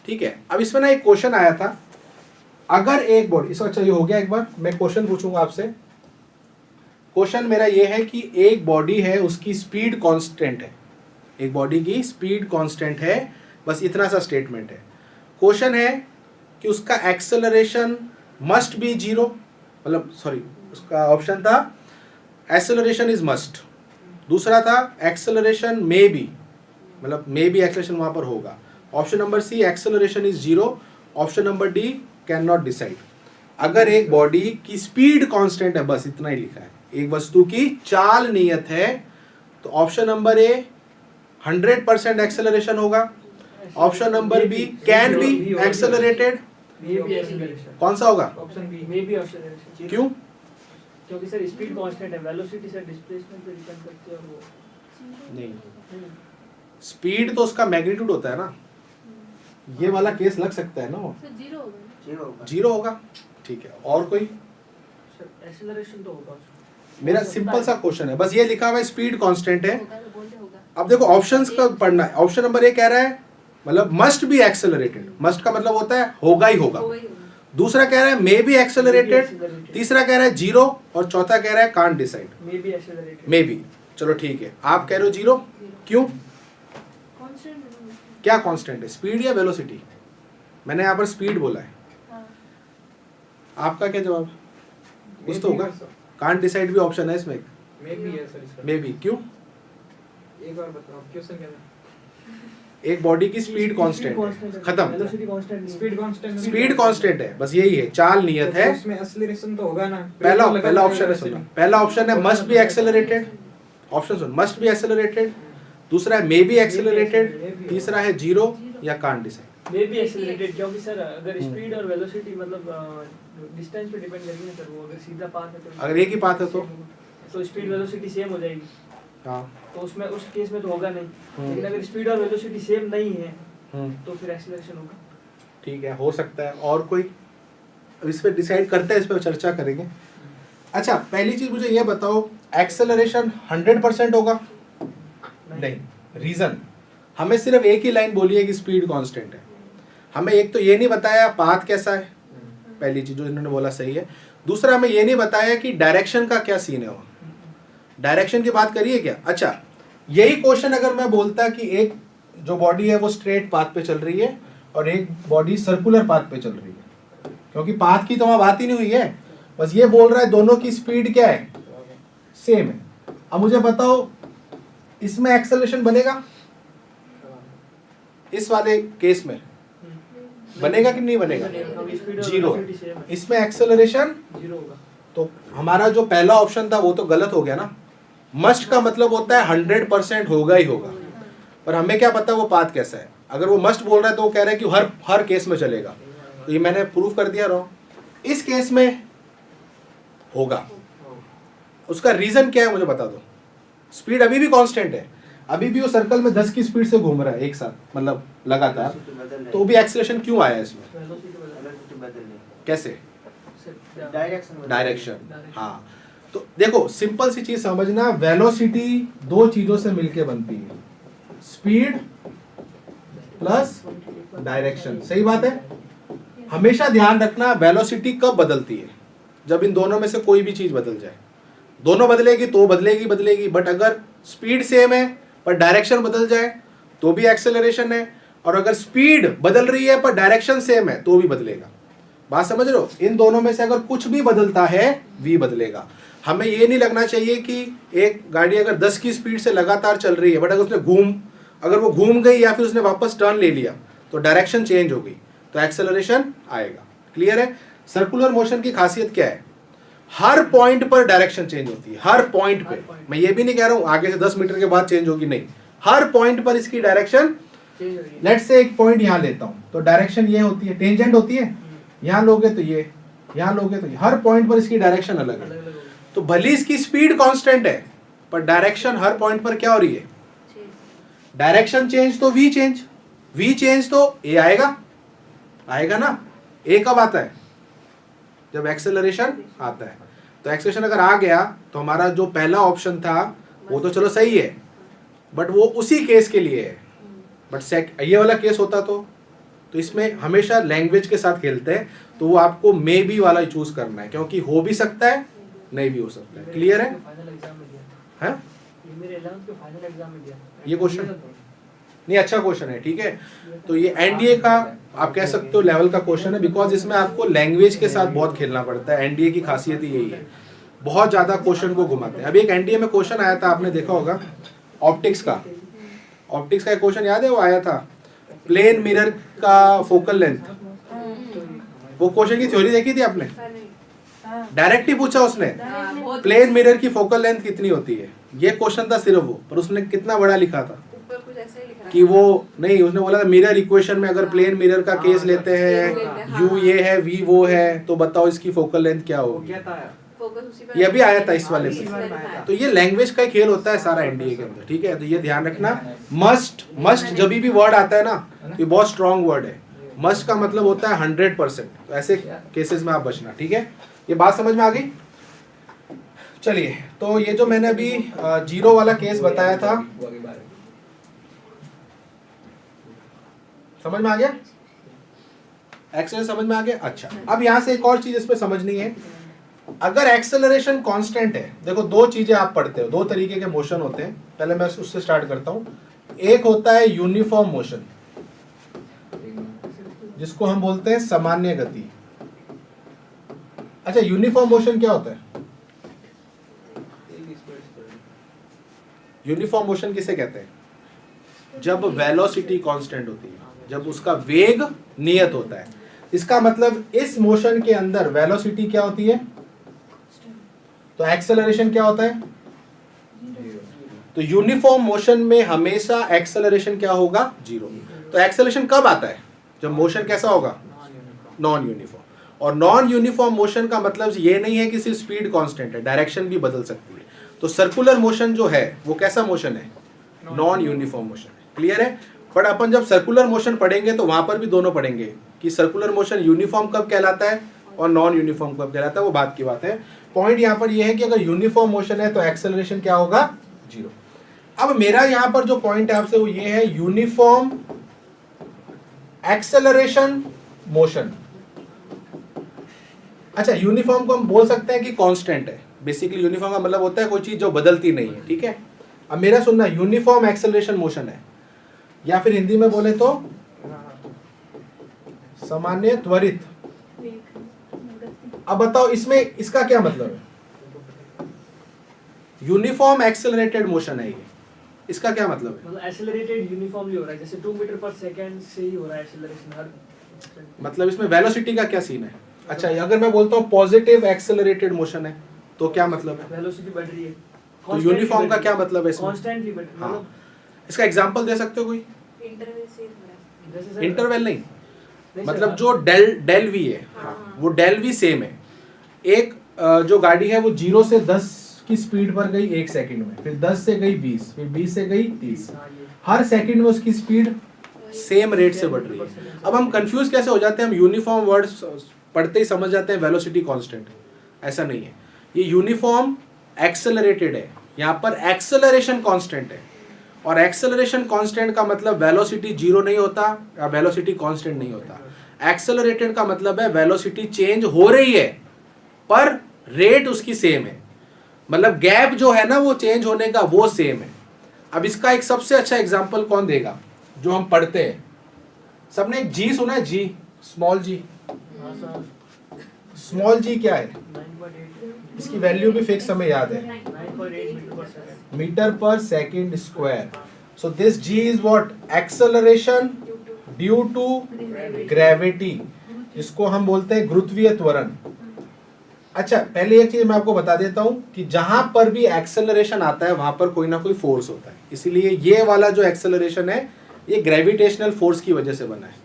ठीक है, अब इसमें ना एक क्वेश्चन आया था, अगर एक बॉडी, इसका अच्छा ये हो गया, एक बार मैं क्वेश्चन पूछूंगा आपसे। क्वेश्चन मेरा ये है कि एक बॉडी है, उसकी स्पीड कांस्टेंट है, एक बॉडी की स्पीड कांस्टेंट है, बस इतना सा स्टेटमेंट है। क्वेश्चन है कि उसका एक्सेलरेशन मस्ट बी जीरो, मतलब सॉरी उसका ऑप्शन था एक्सेलरेशन इज मस्ट, दूसरा था एक्सेलरेशन मे बी, मतलब मे बी एक्सेलरेशन वहां पर होगा। Option number C acceleration is 0, option number D can not decide. अगर एक बॉडी की स्पीड कांस्टेंट है, बस इतना ही लिखा है, एक वस्तु की चाल नियत है, तो ऑप्शन नंबर ए 100% एक्सेलरेशन होगा, option number B can be accelerated, may be acceleration, कौन सा होगा? Option B may be acceleration. क्यों? क्योंकि सर स्पीड कांस्टेंट है, वेलोसिटी से डिस्प्लेसमेंट पे डिपेंड करती है और वो नहीं, स्पीड तो उसका मैग्नीट्यूड होता है ना, ये वाला केस लग सकता है ना, वो सर 0 होगा। 0 होगा। ठीक है, और कोई? सर एक्सेलरेशन तो होगा। मेरा सिंपल सा क्वेश्चन है, बस ये लिखा हुआ है स्पीड कांस्टेंट है। होगा, बोलते होगा। अब देखो ऑप्शंस का पढ़ना है। ऑप्शन नंबर ए कह रहा है मतलब मस्ट बी एक्सेलरेटेड, मस्ट का मतलब होता है होगा ही होगा। होगा ही होगा। दूसरा कह रहा है मे बी एक्सेलरेटेड, तीसरा कह रहा है 0 और चौथा कह रहा है can't decide. May be accelerated, may B, चलो ठीक है, आप कह रहे हो 0, क्यों? कांस्टेंट है। क्या कांस्टेंट है, स्पीड या वेलोसिटी? मैंने यहाँ पर स्पीड बोला है, हाँ। आपका क्या जवाब? कुछ तो होगा। कांट डिसाइड भी ऑप्शन है इसमें, मे बी है सर इसका। मे बी, क्यों? एक बार बताओ क्वेश्चन क्या था? एक बॉडी की स्पीड कांस्टेंट है, खत्म। Velocity constant, speed constant. Speed constant है, बस यही है, चाल नियत है। उसमें एक्सेलरेशन तो होगा ना। पहला ऑप्शन है, सुनो, पहला ऑप्शन है must be accelerated, option soon, must be accelerated, दूसरा है मे बी एक्सेलरेटेड, तीसरा है 0 या can't decide. May be accelerated, क्योंकि सर अगर स्पीड और वेलोसिटी मतलब डिस्टेंस पे डिपेंड करेगी ना सर, वो अगर सीधा पाथ है तो अगर एक ही पाथ है तो स्पीड वेलोसिटी सेम हो जाएगी, हाँ, तो उसमें उस केस में तो होगा नहीं। लेकिन अगर स्पीड और वेलोसिटी सेम नहीं है तो फिर एक्सेलरेशन होगा। ठीक है, हो सकता है। और कोई? अब इस पे डिसाइड करते हैं, इस पे चर्चा करेंगे। अच्छा, पहली चीज मुझे ये बताओ, एक्सेलरेशन 100% होगा? नहीं। रीजन, हमें सिर्फ एक ही लाइन बोली है कि स्पीड कांस्टेंट है, हमें एक तो ये नहीं बताया पाथ कैसा है, पहली चीज जो इन्होंने बोला सही है। दूसरा हमें ये नहीं बताया कि डायरेक्शन का क्या सीन है, वो डायरेक्शन की बात करिए क्या? अच्छा, यही क्वेश्चन अगर मैं बोलता कि एक जो बॉडी है वो स्ट्रेट पाथ पे चल रही है और एक बॉडी सर्कुलर पाथ पे चल रही है, क्योंकि पाथ की तो वहां बात ही नहीं हुई है, बस ये बोल रहा है दोनों की स्पीड क्या है, सेम है। अब मुझे बताओ इसमें एक्सेलरेशन बनेगा? इस वाले केस में बनेगा कि नहीं बनेगा? 0 है। इसमें एक्सेलरेशन 0 होगा। तो हमारा जो पहला ऑप्शन था वो तो गलत हो गया ना। मस्ट का मतलब होता है 100% होगा ही होगा, पर हमें क्या पता वो पाथ कैसा है। अगर वो मस्ट बोल रहा है तो वो कह रहा है कि हर केस में चलेगा, तो ये मैंने प्रूव कर दिया रॉन्ग। इस केस में होगा, उसका रीजन क्या है मुझे बता दो। स्पीड अभी भी कांस्टेंट है, अभी भी वो सर्कल में 10 की स्पीड से घूम रहा है एक साथ, मतलब लगातार, तो भी एक्सेलरेशन क्यों आया इसमें? कैसे? डायरेक्शन। हाँ, तो देखो सिंपल सी चीज समझना, वेलोसिटी दो चीजों से मिलके बनती है, स्पीड प्लस डायरेक्शन। सही बात है। हमेशा ध्यान रखना वेलोसिटी कब बदलती है, जब इन दोनों में से कोई भी चीज बदल जाए। दोनों बदलेगी तो बदलेगी, बट अगर स्पीड सेम है पर डायरेक्शन बदल जाए तो भी एक्सेलरेशन है, और अगर स्पीड बदल रही है पर डायरेक्शन सेम है तो भी बदलेगा। बात समझ रहे हो? इन दोनों में से अगर कुछ भी बदलता है v बदलेगा। हमें ये नहीं लगना चाहिए कि एक गाड़ी अगर 10 की स्पीड से लगातार चल रही है, बट अगर वो घूम गई या फिर उसने वापस टर्न ले लिया तो डायरेक्शन चेंज हो गई, तो एक्सेलरेशन आएगा। क्लियर है? सर्कुलर मोशन की खासियत क्या है? हर पॉइंट पर डायरेक्शन चेंज होती है, हर पॉइंट पे। मैं ये भी नहीं कह रहा हूं आगे से 10 मीटर के बाद चेंज होगी, नहीं, हर पॉइंट पर इसकी डायरेक्शन। लेट्स से एक पॉइंट यहां लेता हूं तो डायरेक्शन ये होती है, टेंजेंट होती है, यहां लोगे तो ये, यहां लोगे तो ये, हर पॉइंट पर इसकी डायरेक्शन अलग है। तो भले इसकी स्पीड कांस्टेंट है पर डायरेक्शन हर पॉइंट पर क्या हो रही है? डायरेक्शन चेंज तो v चेंज तो a आएगा ना। a कब आता है? जब एक्सेलरेशन आता है। तो एक्सेलरेशन अगर आ गया तो हमारा जो पहला ऑप्शन था वो तो चलो सही है, बट वो उसी केस के लिए है। बट ये वाला केस होता तो इसमें हमेशा लैंग्वेज के साथ खेलते हैं, तो वो आपको मे बी वाला ही चूज करना है, क्योंकि हो भी सकता है नहीं भी हो सकता है। क्लियर है? हैं? ये क्वेश्चन नहीं, अच्छा क्वेश्चन है, ठीक है। तो ये एनडीए का आप कह सकते हो लेवल का क्वेश्चन है, बिकॉज इसमें आपको लैंग्वेज के साथ बहुत खेलना पड़ता है। एनडीए की खासियत ही यही है। बहुत ज्यादा क्वेश्चन को घुमाते हैं। अभी एक एनडीए में क्वेश्चन आया था, आपने देखा होगा, ऑप्टिक्स का एक क्वेश्चन याद है, वो आया था प्लेन मिरर का फोकल लेंथ। वो क्वेश्चन की थ्योरी देखी थी आपने? डायरेक्ट ही पूछा उसने, प्लेन मिरर की फोकल लेंथ कितनी होती है, ये क्वेश्चन था सिर्फ वो, पर उसने कितना बड़ा लिखा था कि वो नहीं, उसने बोला था मिरर इक्वेशन में अगर प्लेन मिरर का केस लेते हैं, यू ये है, वी वो है, तो बताओ इसकी फोकल लेंथ क्या होगी। ये भी आया था इस वाले में। तो ये लैंग्वेज का ही खेल होता है सारा एनडीए के अंदर, ठीक है। तो ये ध्यान रखना, मस्ट जब भी वर्ड आता है ना, ये बहुत स्ट्रॉन्ग वर्ड है। मस्ट का मतलब होता है 100%, तो ऐसे केसेस में आप बचना, ठीक है। ये बात समझ में आ गई? चलिए, तो ये जो मैंने अभी जीरो वाला केस बताया था, समझ में आ गया? एक्सेलरेशन समझ में आ गया? अच्छा, अब यहां से एक और चीज इस पे समझनी है। अगर एक्सेलरेशन कांस्टेंट है, देखो दो चीजें आप पढ़ते हो, दो तरीके के मोशन होते हैं। पहले मैं उससे स्टार्ट करता हूं। एक होता है यूनिफॉर्म मोशन, जिसको हम बोलते हैं सामान्य गति। अच्छा, यूनिफॉर्म मोशन क्या होता है? यूनिफॉर्म मोशन किसे कहते हैं? जब वेलोसिटी कांस्टेंट होती है, जब उसका वेग नियत होता है। इसका मतलब इस मोशन के अंदर वेलोसिटी क्या होती है, तो एक्सेलरेशन क्या होता है? तो यूनिफॉर्म मोशन में हमेशा एक्सेलरेशन क्या होगा? जीरो। तो एक्सेलरेशन कब आता है? जब मोशन कैसा होगा? Non uniform. और नॉन यूनिफॉर्म मोशन का मतलब ये नहीं है कि सिर्फ स्पीड कांस्टेंट है, डायरेक्शन भी बदल सकती है। तो सर्कुलर मोशन जो है वो कैसा मोशन है? नॉन यूनिफॉर्म मोशन है। क्लियर है? बट अपन जब सर्कुलर मोशन पढ़ेंगे तो वहां पर भी दोनों पढ़ेंगे कि सर्कुलर मोशन यूनिफॉर्म कब कहलाता है और नॉन यूनिफॉर्म कब कहलाता है, वो बात की बात है। पॉइंट यहाँ पर ये है कि अगर यूनिफॉर्म मोशन है तो एक्सेलरेशन क्या होगा? जीरो। अब मेरा यहाँ पर जो पॉइंट है आपसे वो ये है, यूनिफॉर्म एक्सेलरेशन मोशन। अच्छा, यूनिफॉर्म को हम बोल सकते हैं कि कांस्टेंट है। बेसिकली यूनिफॉर्म का मतलब होता है कोई चीज जो बदलती नहीं है, ठीक है। अब मेरा सुनना, यूनिफॉर्म एक्सेलरेशन मोशन है, या फिर हिंदी में बोले तो सामान्य त्वरित। अब बताओ इसमें इसका क्या मतलब है? यूनिफॉर्म एक्सेलरेटेड मोशन है ये, इसका क्या मतलब है? मतलब एक्सेलरेटेड यूनिफॉर्मली हो रहा है, जैसे 2 मीटर पर सेकंड से ही हो रहा है एक्सेलरेशन हर। मतलब इसमें वेलोसिटी का क्या सीन है? अच्छा, अगर मैं बोलता हूँ पॉजिटिव एक्सेलरेटेड मोशन है तो क्या मतलब है? वेलोसिटी बढ़ रही है। तो यूनिफॉर्म का क्या मतलब है इसमें? कांस्टेंटली बढ़ रही है। हाँ, इसका एग्जांपल दे सकते हो कोई? इंटरवल से हो रहा है। जैसे इंटरवल नहीं, मतलब जो डेल वी है, हाँ, वो डेल वी सेम है। एक जो गाड़ी है वो 0 से 10 की स्पीड पर गई 1 सेकंड में, फिर 10 से गई 20, फिर 20 से गई 30। हर सेकंड में उसकी स्पीड सेम रेट से बढ़ रही है। अब हम कंफ्यूज कैसे हो जाते हैं? हम यूनिफॉर्म वर्ड्स पढ़ते ही समझ जाते हैं वेलोसिटी कांस्टेंट। ऐसा नहीं है, ये यूनिफॉर्म एक्सेलरेटेड है। यहाँ पर एक्सेलरेशन कांस्टेंट है, और एक्सेलरेशन कांस्टेंट का मतलब वेलोसिटी जीरो नहीं होता या वेलोसिटी कांस्टेंट नहीं होता। एक्सेलरेटेड का मतलब है वेलोसिटी चेंज हो रही है पर रेट उसकी सेम है, मतलब गैप जो है ना वो चेंज होने का वो सेम है। अब इसका एक सबसे अच्छा एग्जांपल कौन देगा जो हम पढ़ते हैं? सबने एक जी सुना है? जी, स्मॉल जी। स्मॉल जी क्या है? 9.8 इसकी वैल्यू भी फिक्स हमें याद है, 9.8 metre per second square. So this g is what? Acceleration due to gravity, जिसको हम बोलते हैं गुरुत्वीय त्वरण। अच्छा, पहले एक चीज मैं आपको बता देता हूं कि जहां पर भी एक्सेलरेशन आता है वहां पर कोई ना कोई फोर्स होता है, इसीलिए ये वाला जो एक्सेलरेशन है ये ग्रेविटेशनल फोर्स की वजह से बना है।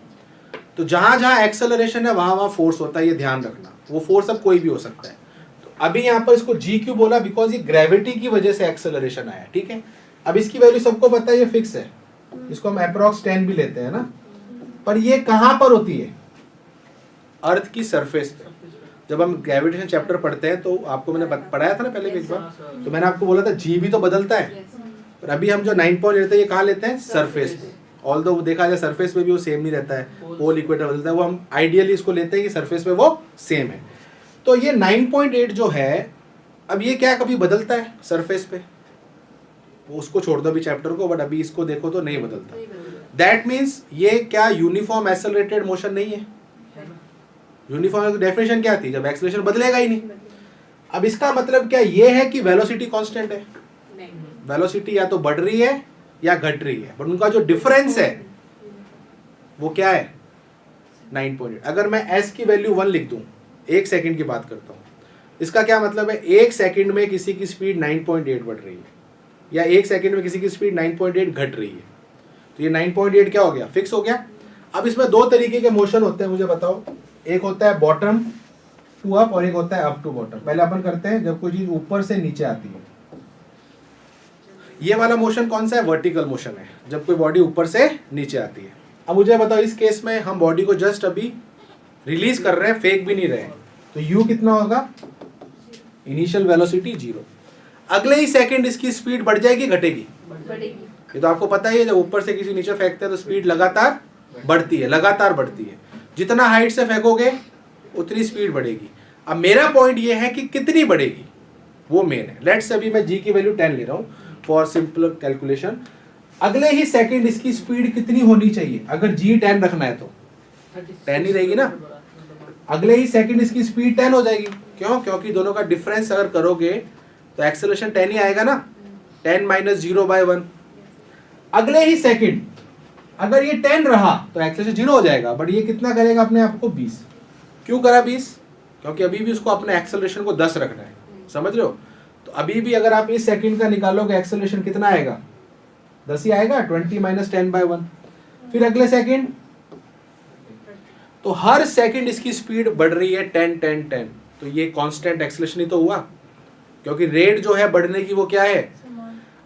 तो जहां जहां एक्सेलरेशन है वहां वहां फोर्स होता है, ये ध्यान रखना। वो फोर्स अब कोई भी हो सकता है। तो अभी यहाँ पर इसको जी क्यों बोला? बिकॉज ये ग्रेविटी की वजह से एक्सेलरेशन आया, ठीक है। अब इसकी वैल्यू सबको पता है, ये फिक्स है, इसको हम अप्रॉक्स 10 भी लेते हैं ना। पर ये कहां पर होती है? अर्थ की सरफेस पे। जब हम ग्रेविटेशन चैप्टर पढ़ते हैं तो आपको मैंने पढ़ाया था ना पहले भी एक बार, तो मैंने आपको बोला था जी भी तो बदलता है, पर अभी हम जो 9 पॉइंट लेते हैं ये कहाँ लेते हैं? सरफेस पे। ऑल्दो वो देखा जाए सरफेस पे भी वो सेम नहीं रहता है, पोल इक्वेटर बदलता है, वो हम आइडियली इसको लेते हैं कि सरफेस पे वो सेम है। तो ये 9.8 जो है, अब ये क्या कभी बदलता है सरफेस पे? वो उसको छोड़ दो अभी चैप्टर को, बट अभी इसको देखो तो नहीं बदलता। दैट मीन्स ये क्या यूनिफॉर्म एक्सेलरेटेड मोशन नहीं है? यूनिफॉर्म की डेफिनेशन क्या थी? जब एक्सेलरेशन बदलेगा ही नहीं। अब इसका मतलब क्या ये है कि वेलोसिटी कांस्टेंट है? नहीं। वेलोसिटी या तो बढ़ रही है या घट रही है, बट उनका जो डिफरेंस है वो क्या है? 9.8। अगर मैं s की वैल्यू 1 लिख दूं, 1 सेकंड की बात करता हूं, इसका क्या मतलब है? 1 सेकंड में किसी की स्पीड 9.8 बढ़ रही है या 1 सेकंड में किसी की स्पीड 9.8 घट रही है, तो ये 9.8 क्या हो गया? फिक्स हो गया। अब इसमें दो तरीके के मोशन होते हैं, मुझे बताओ। एक होता है बॉटम टू अप और एक होता है अप टू बॉटम। पहले अपन करते हैं जब कोई चीज ऊपर से नीचे आती है। ये वाला मोशन कौन सा है? वर्टिकल मोशन है, जब कोई बॉडी ऊपर से नीचे आती है। अब मुझे बताओ, इस केस में हम बॉडी को जस्ट अभी रिलीज कर रहे हैं, फेंक भी नहीं रहे हैं, तो u कितना होगा? Initial velocity 0। अगले ही सेकंड इसकी स्पीड बढ़ जाएगी, घटेगी? बढ़ेगी। ये तो आपको पता ही है, जब ऊपर से किसी नीचे फेंकते हैं तो स्पीड लगातार बढ़ती है, लगातार बढ़ती है। जितना हाइट से फेंकोगे उतनी स्पीड बढ़ेगी। अब मेरा पॉइंट ये है कि कितनी बढ़ेगी, वो मेन है। लेट्स से अभी मैं g की वैल्यू 10 ले रहा हूँ फॉर सिंपल कैलकुलेशन। अगले ही सेकंड इसकी स्पीड कितनी होनी चाहिए? अगर g 10 रखना है तो 10 ही रहेगी ना। अगले ही सेकंड इसकी स्पीड 10 हो जाएगी। क्यों? क्योंकि दोनों का डिफरेंस अगर करोगे तो एक्सेलरेशन 10 ही आएगा ना। 10 - 0/1। अगले ही सेकंड अगर ये 10 रहा तो एक्सेलरेशन 0 हो जाएगा, बट ये कितना करेगा अपने आप को? 20। क्यों करा 20? क्योंकि अभी भी उसको अपने एक्सेलरेशन को 10 रखना है, समझ रहे हो? तो अभी भी अगर आप इस सेकंड का निकालोगे एक्सेलरेशन कितना आएगा? 10 ही आएगा। 20 - 10/1। फिर अगले सेकंड, तो हर सेकंड इसकी स्पीड बढ़ रही है 10 10 10। तो ये कांस्टेंट एक्सेलरेशन ही तो हुआ, क्योंकि रेट जो है बढ़ने की वो क्या है?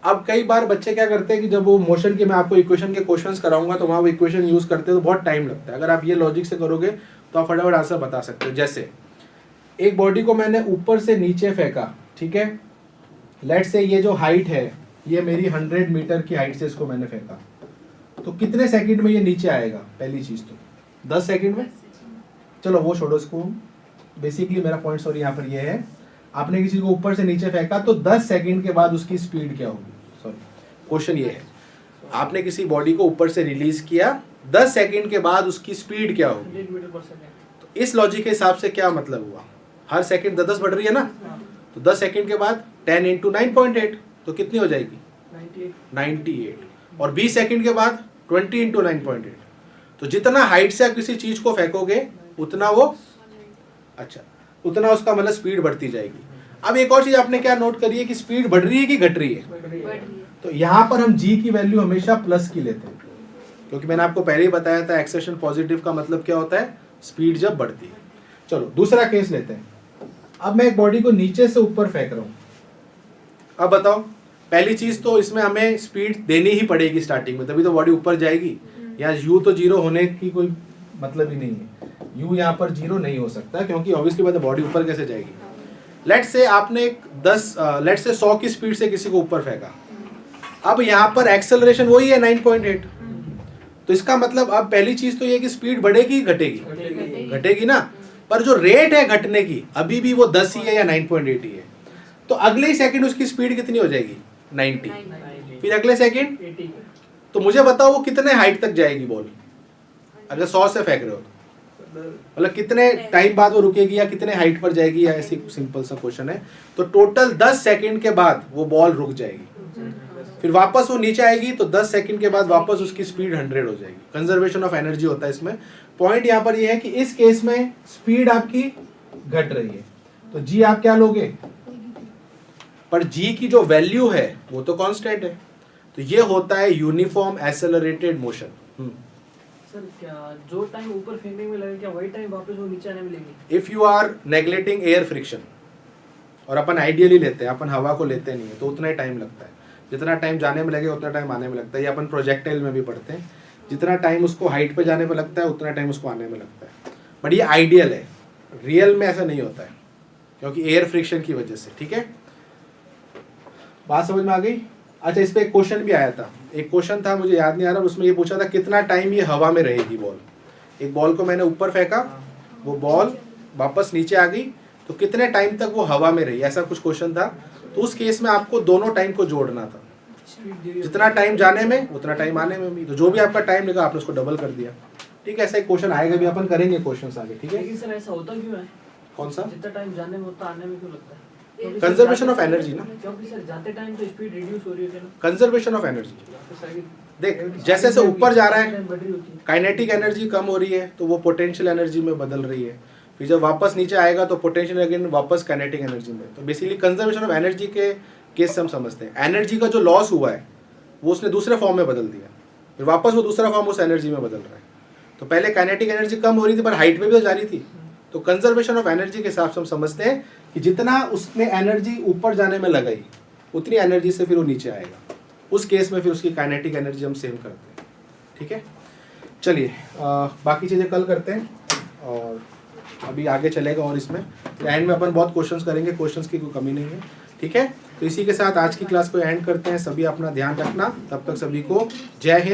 अब कई बार बच्चे क्या करते हैं कि जब वो मोशन के, मैं आपको इक्वेशन के क्वेश्चंस कराऊंगा तो वहाँ वो इक्वेशन यूज करते हैं तो बहुत टाइम लगता है। अगर आप ये लॉजिक से करोगे तो आप फटाफट आंसर बता सकते हो। जैसे एक बॉडी को मैंने ऊपर से नीचे फेंका, ठीक है। लेट्स से ये जो हाइट है ये मेरी 100 मीटर की हाइट से इसको मैंने फेंका, तो कितने सेकंड में ये नीचे आएगा? पहली चीज तो 10 सेकंड में। चलो वो छोड़ो इसको। बेसिकली मेरा पॉइंट सॉरी यहाँ पर ये है, आपने किसी को ऊपर से नीचे फेंका तो 10 सेकंड के बाद उसकी स्पीड क्या होगी? सॉरी, क्वेश्चन ये है, आपने किसी बॉडी को ऊपर से रिलीज किया, 10 सेकंड के बाद उसकी स्पीड क्या होगी? 100 मीटर पर सेकंड। तो इस लॉजिक के हिसाब से क्या मतलब हुआ? हर सेकंड 10 बढ़ रही है ना, तो 10 सेकंड के बाद 10 × 9.8 तो कितनी हो जाएगी? 98। और 20 सेकंड के बाद 20 × 9.8, तो जितना हाइट से आप किसी चीज को फेंकोगे उतना वो, अच्छा, उतना उसका मतलब स्पीड बढ़ती जाएगी। अब एक और चीज आपने क्या नोट करी है कि स्पीड बढ़ रही है कि घट रही है? बढ़ रही है। तो यहाँ पर हम g की वैल्यू हमेशा प्लस की लेते हैं, क्योंकि मैंने आपको पहले ही बताया था एक्सेलरेशन पॉजिटिव का मतलब क्या होता है? स्पीड जब बढ़ती है। चलो दूसरा केस लेते हैं। अब मैं एक बॉडी को नीचे से ऊपर फेंक रहा हूँ। अब बताओ, पहली चीज तो इसमें हमें स्पीड देनी ही पड़ेगी स्टार्टिंग में, तभी तो बॉडी ऊपर जाएगी। या u तो 0 होने की कोई मतलब ही नहीं है, u यहाँ पर 0 नहीं हो सकता, क्योंकि ऑब्वियसली बात है बॉडी ऊपर कैसे जाएगी। लेट्स से आपने 100 की स्पीड से किसी को ऊपर फेंका, अब यहाँ पर एक्सेलरेशन वही है 9.8, तो इसका मतलब अब पहली चीज तो ये कि स्पीड बढ़ेगी घटेगी? घटेगी ना। पर जो रेट है घटने की अभी भी वो 10 ही है या 9.8 ही है। तो अगले ही सेकंड उसकी स्पीड कितनी हो जाएगी? 90। फिर अगले सेकंड, 80। तो मुझे बताओ वो कितने हाइट तक जाएगी बॉल? अगर 100 से फेंक रहे हो तो मतलब कितने टाइम बाद वो रुकेगी या कितने हाइट पर जाएगी, या ऐसी सिंपल सा क्वेश्चन है। तो टोटल 10 सेकंड के बाद वो बॉल रुक जाएगी, फिर वापस वो नीचे आएगी, तो 10 सेकंड के बाद वापस उसकी स्पीड 100 हो जाएगी। कंजर्वेशन ऑफ एनर्जी होता है इसमें। पॉइंट यहाँ पर ये है कि इस केस में स्पीड आपकी घट रही है, तो जी आप क्या लोगे? पर जी की जो वैल्यू है वो तो कांस्टेंट है। तो ये होता है यूनिफॉर्म एक्सेलरेटेड मोशन। सर क्या जो टाइम ऊपर फेंकने में लगेगा क्या वही टाइम वापस वो नीचे आने में लेंगे? If you are neglecting air friction, और अपन आइडियली लेते हैं, अपन हवा को लेते नहीं है, तो उतना ही टाइम लगता है। जितना टाइम जाने में लगेगा उतना टाइम आने में लगता है। ये अपन प्रोजेक्टाइल में भी पढ़ते हैं, जितना टाइम उसको हाइट पे जाने में लगता है उतना टाइम उसको आने में लगता है। बट ये आइडियल है, रियल में ऐसा नहीं होता है, क्योंकि एयर फ्रिक्शन की वजह से। ठीक है, बात समझ में आ गई? अच्छा, इस पे एक क्वेश्चन भी आया था, एक क्वेश्चन था मुझे याद नहीं आ रहा, उसमें ये पूछा था कितना टाइम ये हवा में रहेगी बॉल। एक बॉल को मैंने ऊपर फेंका, वो बॉल वापस नीचे आ गई, तो कितने टाइम तक वो हवा में रही, ऐसा कुछ क्वेश्चन था। तो उस केस में आपको दोनों टाइम को जोड़ना था, जितना टाइम जाने में उतना टाइम आने में भी। तो जो भी आपका टाइम लगा आपने उसको डबल कर दिया। ठीक है, ऐसा एक क्वेश्चन आएगा भी, अपन करेंगे क्वेश्चन आगे। ठीक है, लेकिन सर ऐसा होता क्यों है? कौन सा? जितना टाइम जाने में उतना आने में क्यों लगता है? कंजर्वेशन ऑफ एनर्जी ना, क्योंकि सर जाते टाइम तो स्पीड रिड्यूस हो रही है ना, कंजर्वेशन ऑफ एनर्जी। तो सर देख जैसे जैसे ऊपर जा रहा है बढ़ रही होती है। काइनेटिक एनर्जी कम हो रही है तो वो पोटेंशियल एनर्जी में बदल रही है, फिर जब वापस नीचे आएगा तो पोटेंशियल अगेन वापस काइनेटिक एनर्जी में। तो बेसिकली कंजर्वेशन ऑफ एनर्जी के केस से हम समझते हैं एनर्जी का जो लॉस हुआ है वो उसने दूसरे फॉर्म में बदल दिया, फिर वापस वो दूसरा फॉर्म उस एनर्जी में बदल रहा है। तो पहले काइनेटिक एनर्जी कम हो रही थी पर हाइट में भी तो जा रही थी, तो कंजर्वेशन ऑफ एनर्जी के हिसाब से हम समझते हैं कि जितना उसमें एनर्जी ऊपर जाने में लगाई उतनी एनर्जी से फिर वो नीचे आएगा, उस केस में फिर उसकी काइनेटिक एनर्जी हम सेम करते हैं। ठीक है, चलिए बाकी चीज़ें कल करते हैं और अभी आगे चलेगा। और इसमें एंड में अपन बहुत क्वेश्चंस करेंगे, क्वेश्चंस की कोई कमी नहीं है। ठीक है, तो इसी के साथ आज की क्लास को एंड करते हैं। सभी अपना ध्यान रखना, तब तक सभी को जय हिंद।